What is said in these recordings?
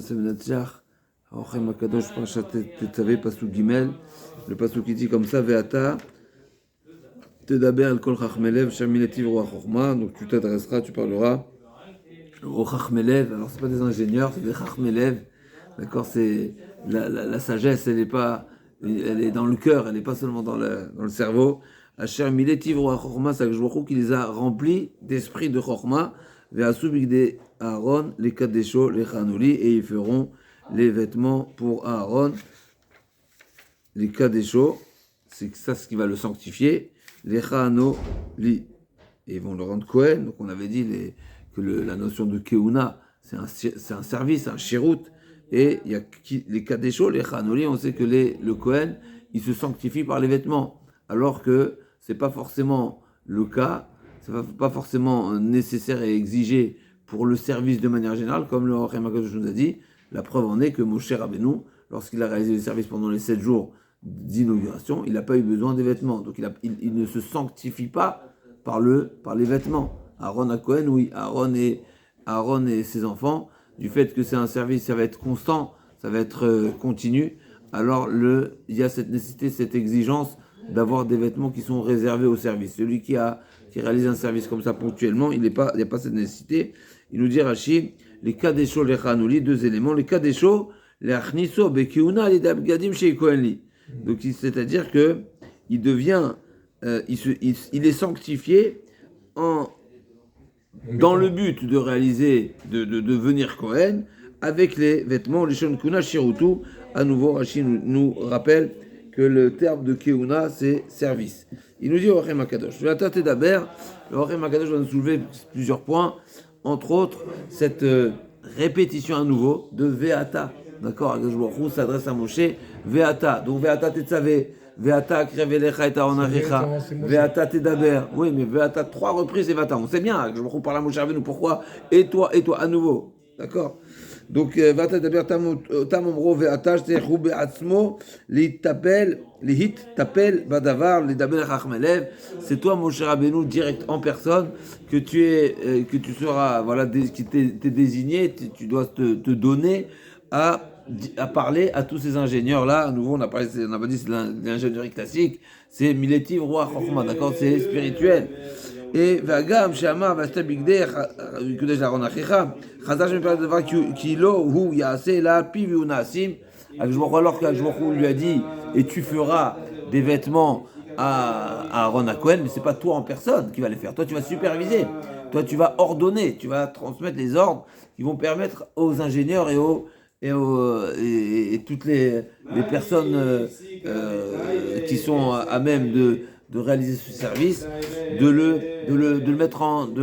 nase menatziach, Haochem Akadosh Parashat Tetzavé, Pasuk Gimel, le Pasuk qui dit comme ça, Ve'ata, Tedaber el kol chachmelev, Shamiletiv Roa Chorma, donc tu t'adresseras, tu parleras au chachmelev, alors c'est pas des ingénieurs, c'est des chachmelev, d'accord, c'est la sagesse, elle est dans le cœur, elle n'est pas seulement dans le cerveau. Asher Miletiv Roa Chorma, c'est que qui les a remplis d'esprit de Chorma, Ve'asu Bigde Aaron, les Kadesho, les Chanoli, et ils feront les vêtements pour Aaron, les Kadesho, c'est ça ce qui va le sanctifier, les Chanoli, et ils vont le rendre Kohen. Donc on avait dit que la notion de Keuna, c'est un service, un shirut, et il y a les Kadesho, les Chanoli, on sait que le Kohen, il se sanctifie par les vêtements, alors que c'est pas forcément le cas, c'est pas forcément nécessaire et exigé pour le service de manière générale, comme le Haochem Akadosh nous a dit. La preuve en est que Moshe Rabbeinu, lorsqu'il a réalisé le service pendant les 7 jours d'inauguration, il n'a pas eu besoin des vêtements. Donc il ne se sanctifie pas par les vêtements. Aaron à Cohen, oui, Aaron et ses enfants, du fait que c'est un service, ça va être constant, ça va être continu, alors il y a cette nécessité, cette exigence d'avoir des vêtements qui sont réservés au service. Celui qui réalise un service comme ça ponctuellement, il n'y a pas cette nécessité. Il nous dit Rashi, les Kadesho, les Chanoli, deux éléments. Les Kadesho, les Achniso, Bekiuna, les Dabgadim chez Kohenli. Donc c'est-à-dire que il devient, il est sanctifié dans le but de réaliser, de devenir Kohen, avec les vêtements, les Shon Kuna Shirutu. À nouveau, Rashi nous rappelle que le terme de Keuna, c'est service. Il nous dit au Haochem Akadosh. Le Haochem Akadosh va nous soulever plusieurs points, entre autres, cette répétition à nouveau de Ve'ata. D'accord, Akadosh Baruch Hu s'adresse à Moshe, Ve'ata. Donc Ve'ata Tetzavé, Ve'ata Krevelecha et Aronarecha, Ve'ata Tedaber. Oui, mais Ve'ata, 3 reprises et Ve'ata. On sait bien, Akadosh Baruch Hu parle à Moshe Rabbeinu, pourquoi et toi, à nouveau. D'accord. Donc, Ve'ata Tedaber Tamomro Ve'ata, Shtechu Be'atzmo, Lihit Tapel Badavar, Lidaber Chachmelev. C'est toi, Moshe Rabbeinu, direct en personne, que tu seras, voilà, qui t'es désigné, tu dois te donner à parler à tous ces ingénieurs-là. À nouveau, on n'a pas dit c'est l'ingénierie classique, c'est Miletiv Roi Chochma, d'accord, c'est spirituel. Et Vagam, Shama, Vasta Bigder, Kudesh Aaron Achicha, Chazash me parle de voir Kilo, Hu, Yase, La, Piv, Unasim. Alors qu'Ajmochou lui a dit, et tu feras des vêtements à Aaron à Cohen, mais c'est pas toi en personne qui va les faire. Toi, tu vas superviser. Toi, tu vas ordonner. Tu vas transmettre les ordres qui vont permettre aux ingénieurs et toutes les personnes qui sont à même de réaliser ce service, de le mettre en œuvre,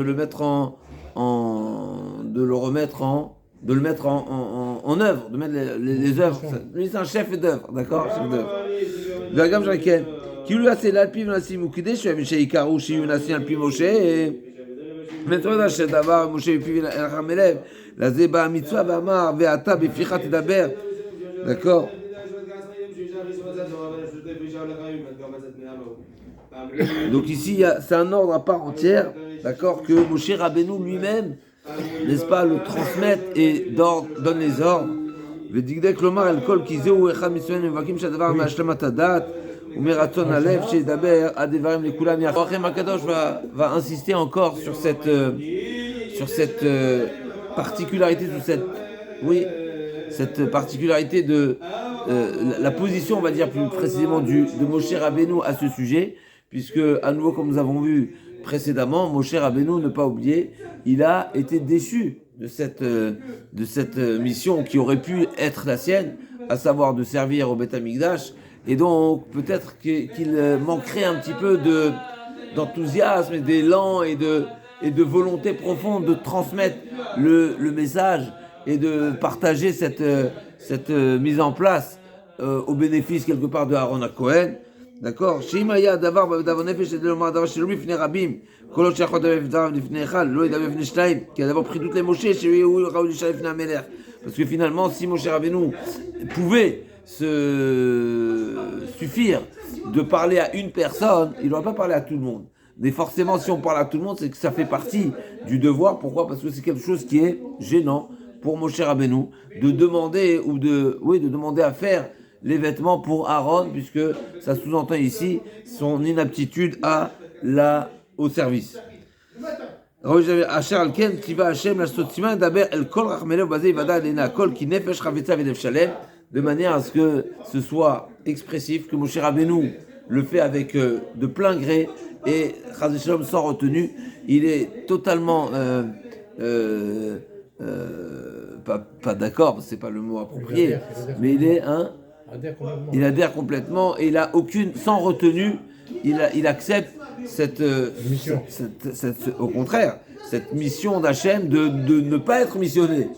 de mettre les œuvres. Lui, c'est un chef d'œuvre, d'accord, chef d'œuvre. Vagam Jaken, qui lui a fait l'alpi Nassim Ukide, je suis chez Ikaru, chez Nassim Alpi Moshe, et maintenant, chez Davar, Moshe Piv El Ramelev, la Zeba Mitzvah, Vamar, Veata, Befichat et Daber, d'accord. Donc ici, c'est un ordre à part entière, d'accord, que Moshe Rabbeinu lui-même, n'est-ce pas, le transmettre et donne les ordres. Vedigdek lomar el kol ki zeu echad mitzvoen mevakim shadavar me'ashlemat hadat u'meratzon halev shedaber adevarim lekulam yachad. Haochem Akadosh va insister encore sur cette particularité, cette particularité de la position, on va dire plus précisément de Moshe Rabbeinu à ce sujet, puisque à nouveau, comme nous avons vu précédemment, Moshe Rabbeinu, ne pas oublier, il a été déchu de cette mission qui aurait pu être la sienne, à savoir de servir au Beth Amikdash, et donc peut-être qu'il manquerait un petit peu d'enthousiasme, d'élan et de volonté profonde de transmettre le message et de partager cette mise en place au bénéfice quelque part de Aaron à Cohen. D'accord? Shimaya davar davonefesh et de l'omar davar chez lui fne rabim. Kolo shachot davar lifne echal, lo davar fne shtaim, qui a d'abord pris toutes les Moshe chez lui ou Raoul Shai fne Ameler. Parce que finalement, si Moshe Rabbeinu pouvait se suffire de parler à une personne, il n'aurait pas parlé à tout le monde. Mais forcément, si on parle à tout le monde, c'est que ça fait partie du devoir. Pourquoi ? Parce que c'est quelque chose qui est gênant pour Moshe Rabbeinu de demander de demander à faire les vêtements pour Aaron, puisque ça sous-entend ici son inaptitude au service. Asher Alken, qui va Hachem, la Sotima, d'Aber, El Kol Rachmelev, Bazé, Vada, Lena, Kol, qui Nefesh, Ravetza, Vedev Shalem, de manière à ce que ce soit expressif, que Moshe Rabbeinu le fait avec de plein gré et Chaz Shalom sans retenue. Il est totalement pas d'accord, c'est pas le mot approprié, mais il adhère complètement et il a aucune, sans retenue, il accepte cette mission. Au contraire, cette mission d'Hachem de ne pas être missionné,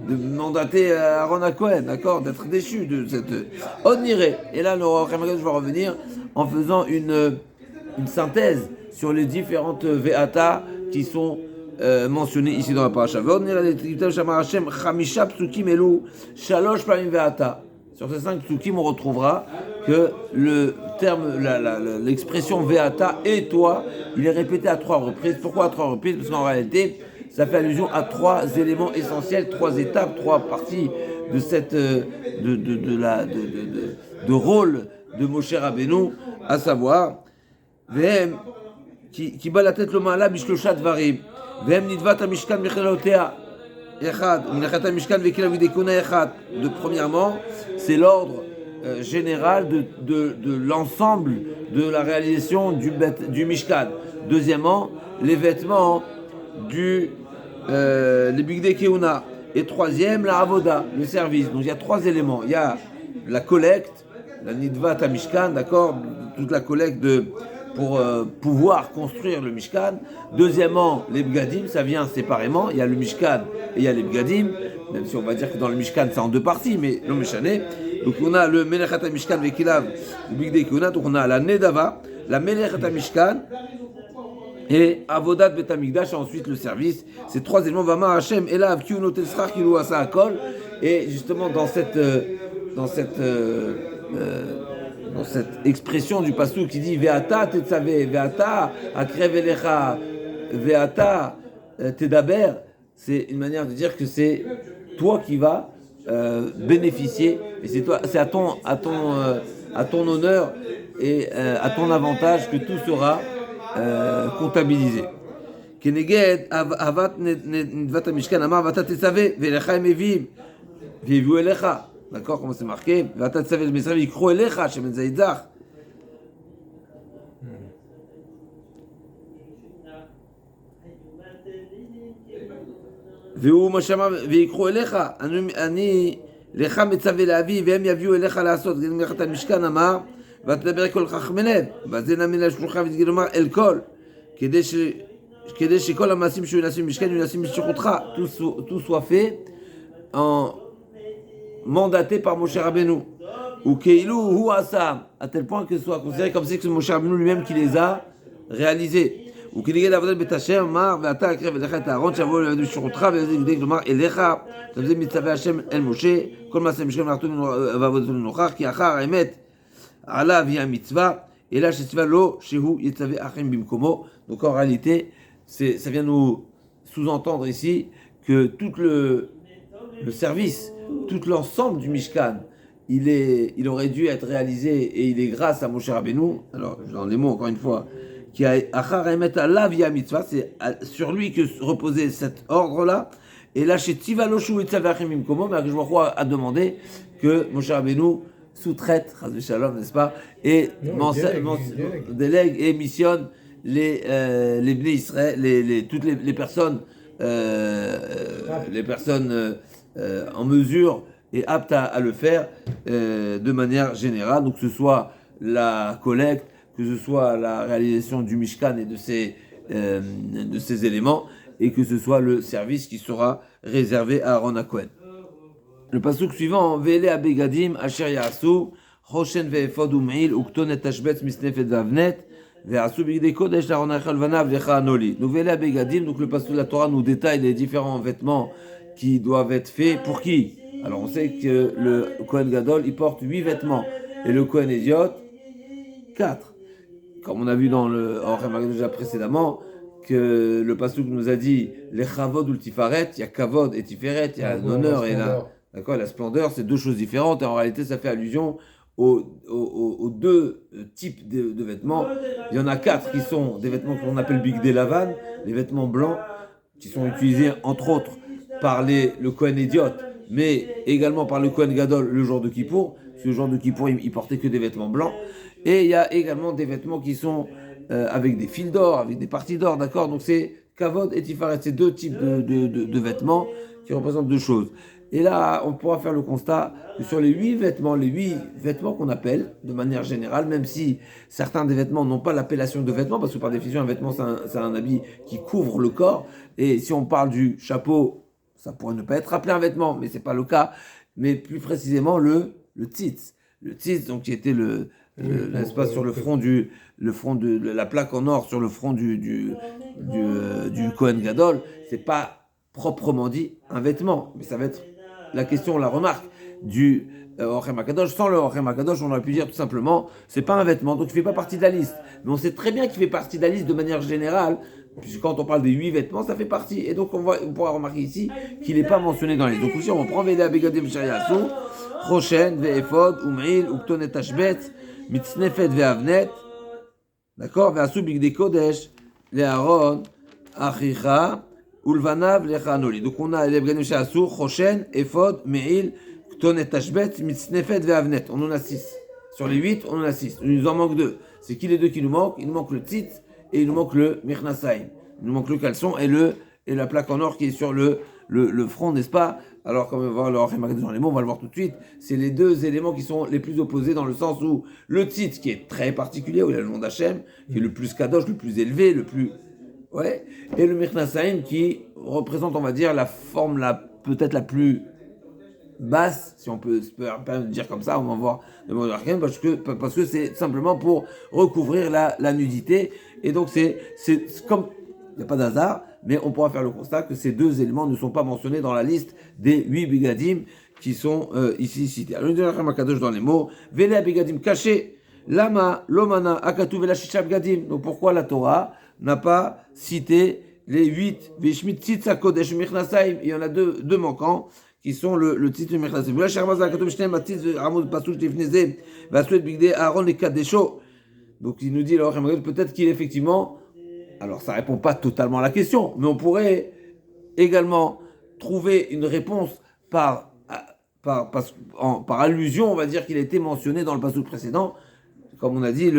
de mandater Aaron à Cohen, d'accord, d'être déchu de cette oniré. Et là, le roi je vais revenir en faisant une synthèse sur les différentes ve'ata qui sont mentionnées ici dans la paracha. Sur ces 5 psukim, on retrouvera que le terme, l'expression ve'ata et toi, il est répété à 3 reprises. Pourquoi à 3 reprises? Parce qu'en réalité, ça fait allusion à 3 éléments essentiels, 3 étapes, 3 parties de cette de rôle de Moshe Rabbeinu, à savoir Vehem qui bat la tête le mala bishkoshat varim Vehem nidvat amishkan mechalotea echad menachat amishkan vekilav videkuna echad. De premièrement, c'est l'ordre général de l'ensemble de la réalisation du Mishkan. Deuxièmement, les vêtements les Bigdei Keuna. Et troisième, la Avoda, le service. Donc il y a 3 éléments. Il y a la collecte, la Nidvat à Mishkan, d'accord, toute la collecte pour pouvoir construire le Mishkan. Deuxièmement, les Bgadim, ça vient séparément. Il y a le Mishkan et il y a les Bgadim, même si on va dire que dans le Mishkan c'est en 2 parties, mais le Mishane. Donc on a le Melechat Mishkan Vekilav, le Bigdei Keuna. Donc on a la Nedava, la Melechat Mishkan et Avodat Betamikdash, et ensuite le service. Ces 3 éléments, Vama Hashem, Elav, Kiuno Tesrach, Kilu Asa Akol. Et justement dans cette expression du pasuk qui dit Ve'ata Tetzave, Ve'ata Akrev Elecha, Ve'ata Tedaber, c'est une manière de dire que c'est toi qui vas bénéficier, et c'est à ton honneur et à ton avantage que tout sera comptabilisé. Keneged avat nidvat mishkan amar vata tetzave velecha emevim vivu elecha. D'accord, comment c'est marqué? Vata tetzave mesrav yikro elecha shemen zaydach. והוא מה שאמר, ויקחו אליך, אני לך מצווה להביא, והם יביאו אליך לעשות, זה מלאכת המשכן אמר, ותדבר כל חכמי לב, וזה נאמין לשלוחה ותגיד לומר אל כל, כדי שכל המעשים שהוא ינסים במשכן, הוא ינסים בשליחותך, tout soit fait en mandaté par Moshe Rabbeinu, ou כאילו הוא עשה, à tel point que ce soit considéré comme si c'est Moshe Rabbeinu lui-même qui les a réalisés. וכנגד עבודת בית השם אמר ואתה הקרב אליך את הארון שיבוא ליד בשירותך וידי כלומר אליך זה מצווה השם אל משה כל מעשה משכן מלאכתו ועבודתו לנוכח כי אחר האמת עליו היא המצווה אלא שציווה לו שהוא יצווה אחרים במקומו. Donc en réalité ça vient nous sous-entendre ici que tout le service, tout l'ensemble du Mishkan, il aurait dû être réalisé et il est grâce à Moshe Rabbeinu. Alors dans les mots encore une fois, qui a achar emet alav ya mitzvah, c'est sur lui que reposait cet ordre-là. Et là, chez Tivaloshou et Tzavachim Komo, mais a demandé que Moshe Rabbeinu sous-traite, Chaz v'Shalom, n'est-ce pas, et délègue et missionne les Bnei Israël, toutes les personnes, en mesure et aptes à le faire de manière générale. Donc, que ce soit la collecte, que ce soit la réalisation du Mishkan et de ses éléments, et que ce soit le service qui sera réservé à Aaron Cohen. Le pasuk suivant, Vele abegadim asher ya'asu choshen ve'efod u'me'il uktonet tashbetz misnefet v'avnet ve'asu bigdei kodesh l'Aaron ha'echal vanav lecha anoli. Donc Vele abegadim, donc le pasuk de la Torah nous détaille les différents vêtements qui doivent être faits pour qui? Alors on sait que le Kohen Gadol il porte 8 vêtements et le Kohen Hédiot 4. Comme on a vu dans le déjà précédemment, que le pasuk nous a dit les chavod ou le tiferet, il y a kavod et tiferet, il y a l'honneur et la splendeur, c'est deux choses différentes et en réalité ça fait allusion aux deux types de vêtements. Il y en a 4 qui sont des vêtements qu'on appelle bigdé lavan, les vêtements blancs qui sont utilisés entre autres par le Kohen Idiot, mais également par le Kohen Gadol le jour de Kippour. Ce jour de Kippour, il portait que des vêtements blancs. Et il y a également des vêtements qui sont avec des fils d'or, avec des parties d'or, d'accord. Donc c'est kavod et tifaret, c'est deux types de vêtements qui représentent deux choses. Et là, on pourra faire le constat que sur les 8 vêtements qu'on appelle, de manière générale, même si certains des vêtements n'ont pas l'appellation de vêtements, parce que par définition, un vêtement, c'est un habit qui couvre le corps, et si on parle du chapeau, ça pourrait ne pas être appelé un vêtement, mais c'est pas le cas, mais plus précisément le tzitz. Le tzitz, donc, qui était l'espace sur le front de la plaque en or sur le front du Kohen Gadol, c'est pas proprement dit un vêtement, mais ça va être la question, la remarque du Orchem HaKadosh. Sans le Orchem HaKadosh, on aurait pu dire tout simplement, c'est pas un vêtement, donc il fait pas partie de la liste. Mais on sait très bien qu'il fait partie de la liste de manière générale, puisque quand on parle des 8 vêtements, ça fait partie. Et donc on pourra remarquer ici qu'il n'est pas mentionné dans les listes. Donc aussi, on prend Veda Begadim Shariasu, Rochen, Ve'efod, Um'il, Uktonet Tashbet, Mitznefet Ve'avnet, d'accord, Ve'asu Bigde Kodesh, Le'aron, Achicha, Ulvanav lechanoli. Donc on a les Begadim Sha'asur, Choshen, Ephod, Me'il, Ktonet Tashbet, Mitznefet Ve'avnet. On en a 6. Sur les 8, on en a 6. Il nous en manque 2. C'est qui les 2 qui nous manquent? Il nous manque le tzitz et il nous manque le mirnasaim. Il nous manque le caleçon et la plaque en or qui est sur le front, n'est-ce pas? Alors, comme on va voir le Orchem HaKadosh dans les mots, on va le voir tout de suite. C'est les 2 éléments qui sont les plus opposés dans le sens où le tzitz, qui est très particulier, où il y a le nom d'Hachem, qui est le plus kadosh, le plus élevé, le plus... Ouais, et le Mirnasaim qui représente, on va dire, la forme peut-être la plus basse, si on peut dire comme ça, on va voir le mot d'Arken, parce que c'est simplement pour recouvrir la nudité. Et donc c'est comme, il n'y a pas d'hasard, mais on pourra faire le constat que ces 2 éléments ne sont pas mentionnés dans la liste des 8 bigadim qui sont ici cités. Alors, nous disons dans les mots, Vele bigadim caché, lama, lomana, akatu vela shisha bigadim. Donc pourquoi la Torah n'a pas cité les 8 Vishmit Tzitza Kodesh Mirnasaim. Il y en a deux manquants qui sont le Tzitz Mirnasaim. Voilà, Shermaza Katom Shtem Tzitz Ramod Pasuch Tifneze Vasuet Bigde Aaron et Kadesho. Donc il nous dit alors peut-être qu'il effectivement, alors ça répond pas totalement à la question, mais on pourrait également trouver une réponse par allusion, on va dire qu'il a été mentionné dans le passage précédent, comme on a dit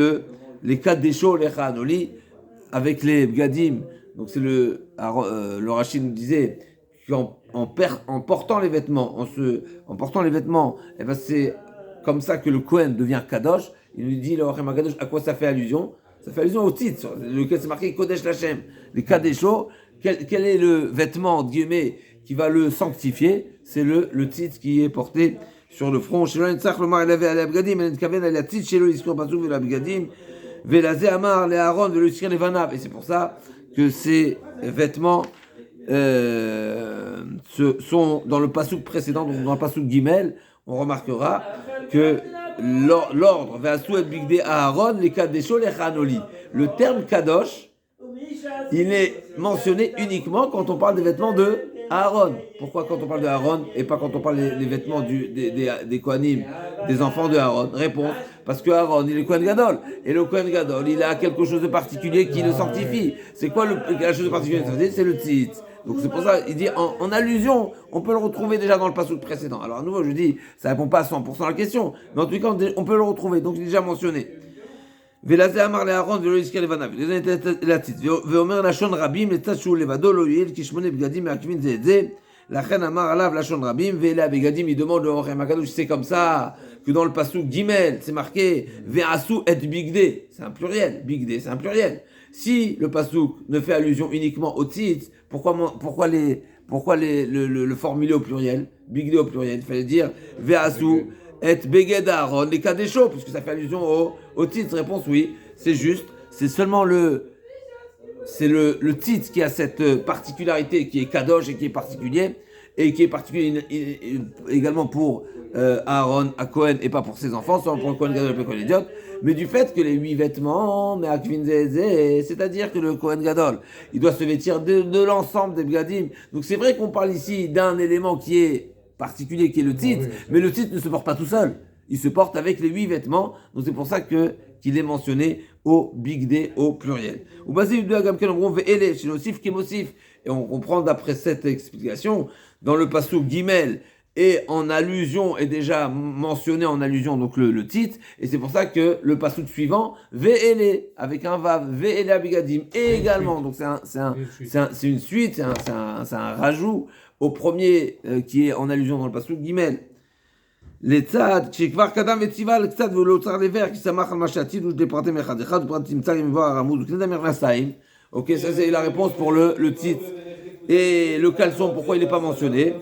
les Kadesho les Chanoli avec les Bgadim. Donc c'est le Rachid nous disait qu'en portant les vêtements, eh ben c'est comme ça que le Kohen devient Kadosh. Il nous dit le Orchem HaKadosh, à quoi ça fait allusion? Ça fait allusion au titre, lequel c'est marqué Kodesh Lachem. Les Kadesho, quel est le vêtement, entre guillemets, qui va le sanctifier? C'est le titre qui est porté sur le front. Et c'est pour ça que ces vêtements sont dans le passouk précédent, donc dans le passouk Gimel, on remarquera que l'ordre Ve'asu et Bigde Aaron, les Kadesho, les Chanoli. Le terme Kadosh, il est mentionné uniquement quand on parle des vêtements de Aaron. Pourquoi quand on parle de Aaron et pas quand on parle des vêtements des Kohanim, des enfants de Aaron? Réponse, parce que Aaron, il est Kohen Gadol. Et le Kohen Gadol, il a quelque chose de particulier qui le sanctifie. C'est quoi la chose de particulier? C'est le tzitz. Donc c'est pour ça, il dit en allusion, on peut le retrouver déjà dans le passage précédent. Alors à nouveau, je dis, ça répond pas à 100% à la question, mais en tout cas, on peut le retrouver. Donc il est déjà mentionné. ולזה אמר לאהרון ולא יזכה לבניו. לזה להציץ. ואומר לשון רבים לצד שהוא לבדו לא יועיל כי 8 בגדים מעכבים זה את זה. לכן אמר עליו לשון רבים ואלה הבגדים. Il demande au Orchem HaKadosh, c'est comme ça que dans le passouk Gimel, c'est marqué ve'asu et bigde. C'est un pluriel. Bigde, c'est un pluriel. Si le passouk ne fait allusion uniquement au titre, pourquoi le formuler au pluriel? Bigde au pluriel. Il fallait dire ve'asu et beged Aaron les kadesho, puisque ça fait allusion au titre. Réponse oui, c'est juste. C'est seulement le titre qui a cette particularité qui est kadosh et qui est particulier et qui est particulier également pour Aaron à Cohen et pas pour ses enfants, seulement pour le Cohen Gadol et le Cohen Idiot, mais du fait que les 8 vêtements, mais c'est-à-dire que le Cohen Gadol, il doit se vêtir de l'ensemble des Bgadim. Donc c'est vrai qu'on parle ici d'un élément qui est particulier, qui est le titre, mais le titre ne se porte pas tout seul. Il se porte avec les 8 vêtements, donc c'est pour ça qu'il est mentionné au Big Day au pluriel. Ou basé du Agamken, en gros, ve'ele, chez Nosif, Kemosif. Et on comprend d'après cette explication, dans le passage Gimel, et en allusion, est déjà mentionné en allusion, donc le titre, et c'est pour ça que le passage suivant, ve'ele, avec un vav, ve'ele abigadim, et également, donc c'est une suite, c'est un rajout au premier qui est en allusion dans le passage Gimel. לצד, כשכבר קדם וציווה לקצת והוא לא צריך לבר, כי שמח על מה שעתיד ושדי מאחד אחד, ופרט תמצא עם מבוא הרמוז וקנה מכנסיים. Ok, ça c'est la réponse pour le titre. Et le caleçon, pourquoi il n'est pas mentionné?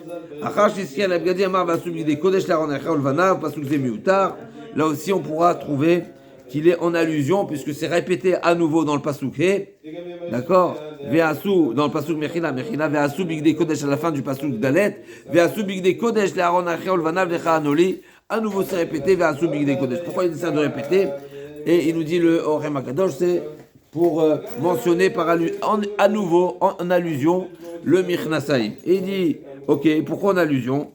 Là aussi on pourra trouver qu'il est en allusion, puisque c'est répété à nouveau dans le pasuk He, d'accord? Ve'asu, dans le pasuk Mechila, Ve'asu bigdei kodesh à la fin du pasuk Dalet, Ve'asu bigdei kodesh le'aron achel vanav lecha anoli, à nouveau c'est répété, Ve'asu bigdei kodesh. Pourquoi il décide de répéter? Et il nous dit le Orem HaKadosh, c'est pour mentionner à nouveau, en allusion, le Michnasayim. Et il dit, ok, pourquoi en allusion?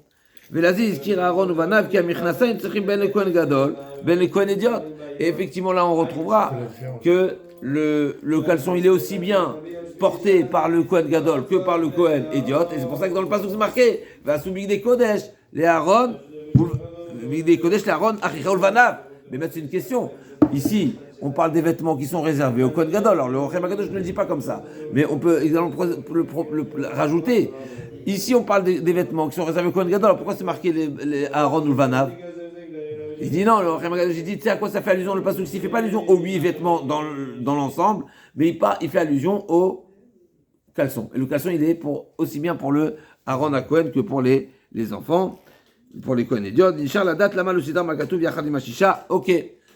Ve'laziz kira Aaron uvanav ki ha-Michnasayim tzrichim ben le Kohen Gadol, ben le Kohen Idiot. Et effectivement, là, on retrouvera que le caleçon, il est aussi bien porté par le Kohen Gadol que par le Kohen Idiot. Et c'est pour ça que dans le passage, c'est marqué, Ve'asu bigdei kodesh les Aaron, bigdei kodesh les Aaron achicha ulvanav. Mais maintenant, c'est une question. Ici, on parle des vêtements qui sont réservés au Kohen Gadol. Alors, le Orem HaKadosh ne le dit pas comme ça. Mais on peut également le rajouter. Ici, on parle des vêtements qui sont réservés au Kohen Gadol. Alors, pourquoi c'est marqué les Aaron ou le Vanav? Il dit non, le Orem HaKadosh dit, tu sais à quoi ça fait allusion le passage? Il ne fait pas allusion aux 8 vêtements dans l'ensemble, mais il fait allusion au caleçon. Et le caleçon, il est aussi bien pour le Aaron à Kohen que pour les enfants, pour les Kohen Idiot. La date, la mal aussi dans Makatoub, Yachad Mashisha. Ok.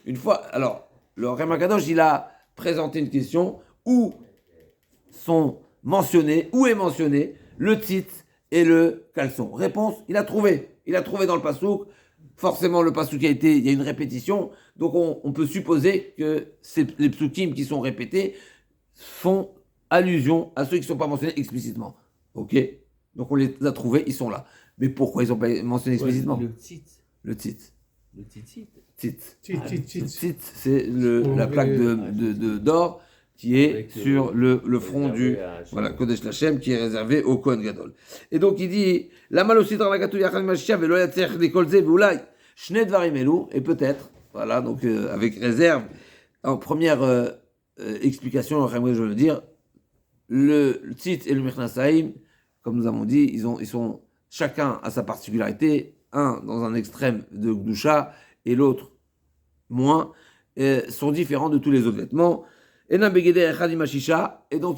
Une fois, alors, le Orem HaKadosh, il a présenté une question où est mentionné le titre et le caleçon. Réponse, il a trouvé dans le pasouk. Forcément, le pasouk il y a une répétition, donc on peut supposer que les psukim qui sont répétés font allusion à ceux qui ne sont pas mentionnés explicitement. Ok? Donc on les a trouvés, ils sont là. Mais pourquoi ils n'ont pas mentionné explicitement? Le titre. Tzit, c'est la plaque d'or qui est sur le front du Kodesh Lachem qui est réservé au Kohen Gadol. Et donc il dit la aussi dans la gatou yachal mashiach velo yatzech dekolze veulai shnei dvarim elu, et peut-être voilà, donc avec réserve, en première explication, je veux le dire, le tzit et le mechnasaim, comme nous avons dit, ils sont chacun à sa particularité, un dans un extrême de Gdusha et l'autre moins, sont différents de tous les autres vêtements. Et donc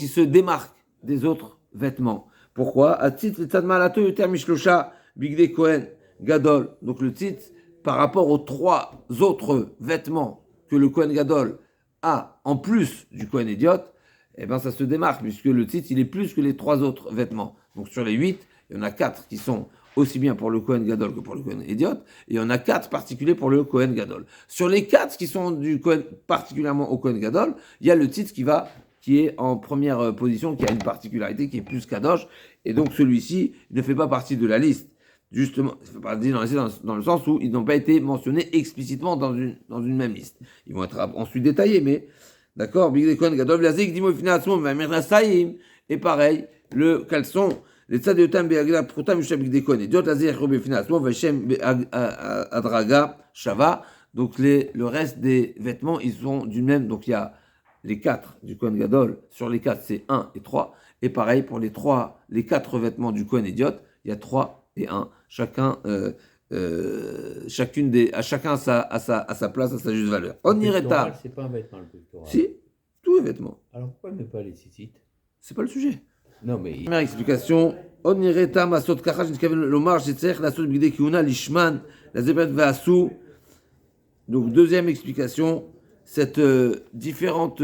ils se démarquent des autres vêtements. Pourquoi? Gadol. Donc le titre, par rapport aux 3 autres vêtements que le Kohen Gadol a en plus du Kohen Idiot, eh ben ça se démarque, puisque le titre, il est plus que les 3 autres vêtements. Donc sur les 8, il y en a 4 qui sont aussi bien pour le Kohen Gadol que pour le Kohen Idiot, et il y en a 4 particuliers pour le Kohen Gadol. Sur les 4 qui sont du Kohen, particulièrement au Kohen Gadol, il y a le titre qui est en première position, qui a une particularité qui est plus Kadosh, et donc celui-ci ne fait pas partie de la liste. Justement, il ne fait pas partie dans le sens où ils n'ont pas été mentionnés explicitement dans une même liste. Ils vont être ensuite détaillés, mais d'accord, Kohen Gadol, et pareil, le caleçon, les tzad yotam be'agla prutam yushem bigdei kohen idiot lazer yachro befina atzmo v'shem adraga shava. Donc le reste des vêtements, ils sont du même. Donc il y a les 4 du Kohen Gadol. Sur les 4, c'est 1 et 3. Et pareil pour les 4 vêtements du Kohen Idiot, il y a 3 et 1. Chacun à chacun à sa place, à sa juste valeur. On irait tard. C'est pas un vêtement le pectoral. Si, tous les vêtements. Alors pourquoi il ne met pas les tzitzit? C'est pas le sujet. Non mais. Première explication. On irait tard, masot kachach, nitkaven lomar, shetzech, la sot bigdei kiuna, lishman, la zebet ve'asu. Donc deuxième explication, cette différente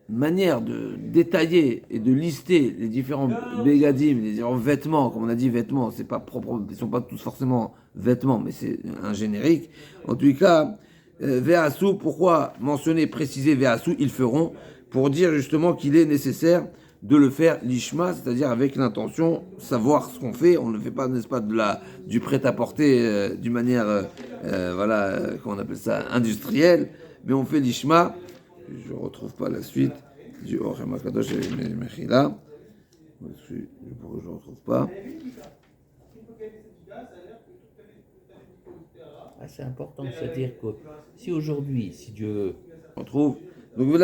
manière de détailler et de lister les différents bégadim, les différents vêtements, comme on a dit vêtements, c'est pas propre, ils sont pas tous forcément vêtements, mais c'est un générique. En tout cas, Ve'asu, pourquoi mentionner, préciser Ve'asu, ils feront, pour dire justement qu'il est nécessaire de le faire l'ishma, c'est-à-dire avec l'intention, savoir ce qu'on fait. On ne fait pas, n'est-ce pas, du prêt-à-porter d'une manière, comment on appelle ça, industrielle, mais on fait l'ishma. Je ne retrouve pas la suite du Orem HaKadosh et Mechila. Je ne retrouve pas. C'est important, c'est-à-dire que si aujourd'hui, si Dieu... On trouve. Donc,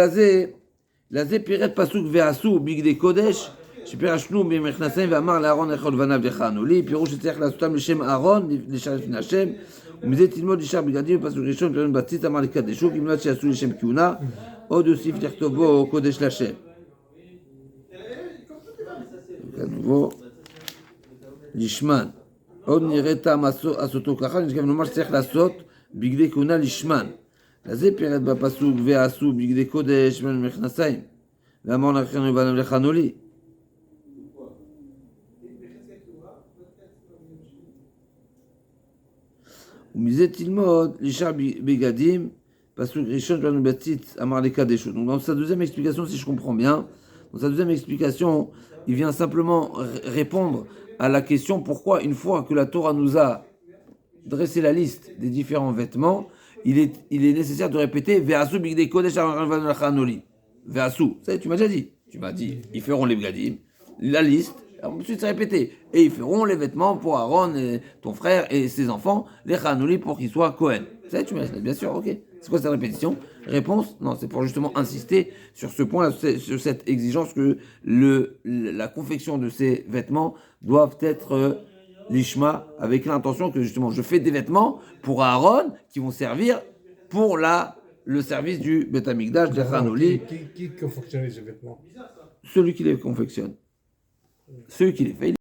Lazé piret pasuk ve'asu bigdei kodesh, שפירשנו במכנסיים ואמר לאהרון לאכול לבניו לכהנו לי, פירוש שצריך לעשותם לשם אהרון, לשרת לפני השם, ומזה תלמוד אישה בגדים, בפסוק ראשון, פרק בציץ אמר לקדשו, כי מלבד שיעשו לשם כהונה, עוד יוסיף לכתוב בו קודש לשם. à nouveau, לשמן. עוד נראה טעם עשותו ככה, נשכב לומר שצריך לעשות בגדי כהונה לשמן. לזה פירט בפסוק ועשו בגדי קודש במכנסיים. ואמר לכנו ובניו לכהנו לי. ומזה תלמוד לשאר בגדים, פסוק ראשון שלנו בציץ אמר לקדשו. Donc dans sa deuxième explication, si je comprends bien, dans sa deuxième explication, il vient simplement répondre à la question pourquoi une fois que la Torah nous a dressé la liste des différents vêtements, il est nécessaire de répéter Ve'asu bigdei kodesh amar lechanu li. Ve'asu, ça tu m'as déjà dit. Tu m'as dit, ils feront les bgadim, la liste, ensuite c'est répété. Et ils feront les vêtements pour Aaron, et ton frère et ses enfants, les chanuli pour qu'ils soient Cohen. Ça tu m'as dit, bien sûr, ok. C'est quoi cette répétition? Réponse, non, c'est pour justement insister sur ce point, sur cette exigence que la confection de ces vêtements doivent être l'ishma, avec l'intention que justement je fais des vêtements pour Aaron qui vont servir pour le service du Beth Amikdash, des Chanoli. Qui confectionne ces vêtements? Celui qui les confectionne. Celui qui les fait.